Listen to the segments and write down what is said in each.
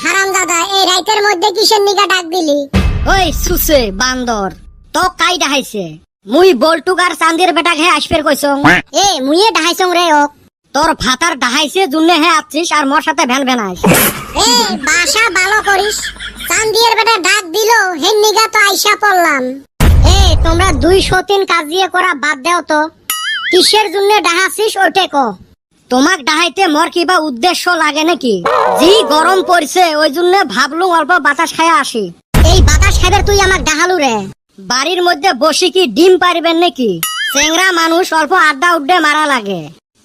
হারামজাদা, এই রাইতের মধ্যে কিসের নিগা ডাক দিলি? ওই সুসে বান্দর, তো কাই ডাহাইছে? মুই বল্টুকার চান্দির বেটাক হে আসপের কইছং। এ মুইয়ে ডাহাইছং রে ওক। তোর ভাতার ডাহাইছে জুন্নে হে আছিস আর মোর সাথে ভ্যান ভ্যানাইস। এ বাসা ভালো করিস, চান্দিয়ের বেটা ডাক দিল, হেন নিগা তো আইসা পড়লাম। এ তোমরা 203 কাজ দিয়ে করা বাদ দেও তো, কিসের জন্য ডাহাছিস ওইটা কো। তোমাক ডাহাইতে মোর কিবা উদ্দেশ্য লাগে নাকি? জি গরম পড়ছে ওই জন্য ভাবলুম অল্প বাতাস খায়া আসি। এই বাতাস খাইবার তুই আমাক ডাহালু রে? বাড়ির মধ্যে বসে কি ডিম পারবেন নাকি? চেংরা মানুষ অল্প আড্ডা উড্ডে মারা লাগে।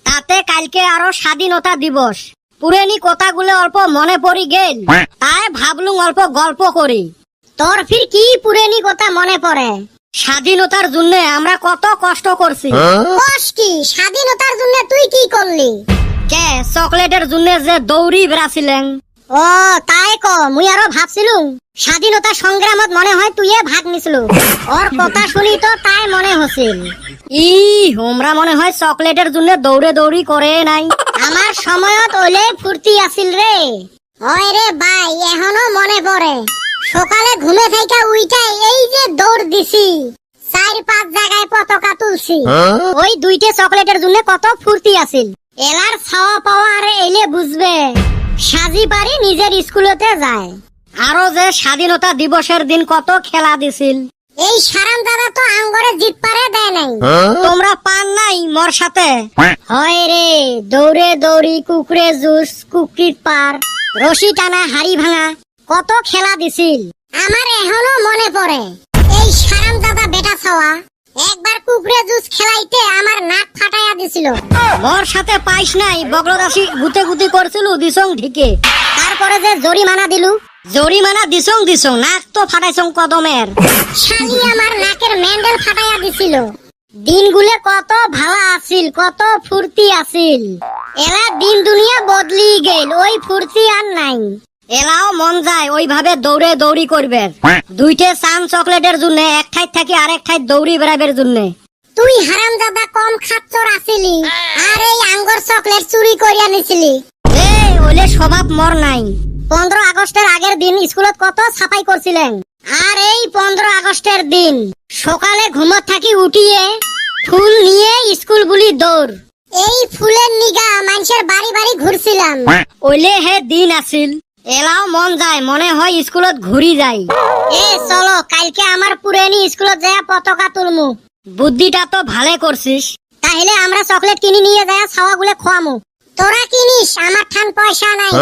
তাতে কালকে আরো স্বাধীনতা দিবস, পুরানি কথাগুলো অল্প মনে পড়ি গেল, তাই ভাবলুম অল্প গল্প করি। তোর ফির কি পুরানি কথা মনে পড়ে? স্বাধীনতার জন্য আমরা কত কষ্ট করছি। কস কি স্বাধীনতার জন্য তুই কি করলি? কে চকলেটের জন্য যে দৌড়ি বেড়াছিলেন। ও তাই ক, মুই আরো ভাবছিলুম স্বাধীনতা সংগ্রামত মনে হয় তুই ভাগ নিছিলু। ওর কথা শুনি তো তাই মনে হছিল। ই হোমরা মনে হয় চকলেটের জন্য দৌড়ে দৌড়ি করে নাই। আমার সময়ত ওলে ফুর্তি আছিল রে। হয় রে ভাই, এখনো মনে পড়ে। সকালে ঘুমে থাইকা উইটাই এই যে দৌড় দিছি, 4-5 জায়গায় পতাকা তুলছি। ওই 2টে চকলেটের জন্য কত ফুর্তি আছিল। এলার ছাওয়া পাওয়া আর এলে বুঝবে। সাজি পারি নিজের স্কুলেতে যায়। আরো যে স্বাধীনতা দিবসের দিন কত খেলা দিছিল। এই সারাম দাদা তো আঙ্গরে জিত পারে দেয় নাই। তোমরা পান নাই মোর সাথে? হয় রে, দৌড়ে দৌড়ি, কুকুরে জুস, কুকুরির পার, রশি টানা, হাড়ি ভাঙা, কত খেলা দিছিল। আমার এখনো মনে পড়ে। এই সারাম দাদা বেটা ছাওয়া একবার কুকুরে জুস খেলাইতে আমার নাক ফাটাইয়া দিছিল। মোর সাথে পাইস নাই, বগলদাসী গুতে গুতি করছিল দিছং ঢিকে। তারপরে যে জরিমানা দিলু। জরিমানা দিছং নাক তো ফাটাইছং কদমের। শালি আমার নাকের মেন্ডেল ফাটাইয়া দিছিল। দিনগুলো কত ভালো আছিল, কত ফুর্তি আছিল। এলা দিন দুনিয়া বদলি গেল, ওই ফুর্তি আর নাই। এলাও মন যায় ওইভাবে দৌড়ে দৌড়ি করবে। 2টে চান চকলেটের জন্য এক ঠাই থেকে আরেক ঠাই দৌড়ি বেড়াবের জন্য। তুই হারামজাদা কম খাচ্চর আছিলি, আর এই আঙ্গুর চকলেট চুরি করিয়া নিছিলি। এ ওলে স্বভাব মর নাই। 15 আগস্টের আগের দিন স্কুলত কত ছাপাই করছিলেন। আর এই 15 আগস্টের দিন সকালে ঘুমত থাকি উঠিয়ে ফুল নিয়ে স্কুল বুলি দৌড়। এই ফুলের নিগা মানুষের বাড়ি বাড়ি ঘুরছিলাম। ওলে হে দিন আছিল। এলাও মন যায়, মনে হয় স্কুলত ঘুরি যাই। এ চলো কালকে আমার পুরানি স্কুলত যায় পতাকা তুলমু। বুদ্ধিটা তো ভালে করছিস। তাহলে আমরা চকলেট কিনে নিয়ে যায় ছাওয়াগুলো খোয়ামু। তোরা কিনিস, আমার ঠান পয়সা নাই।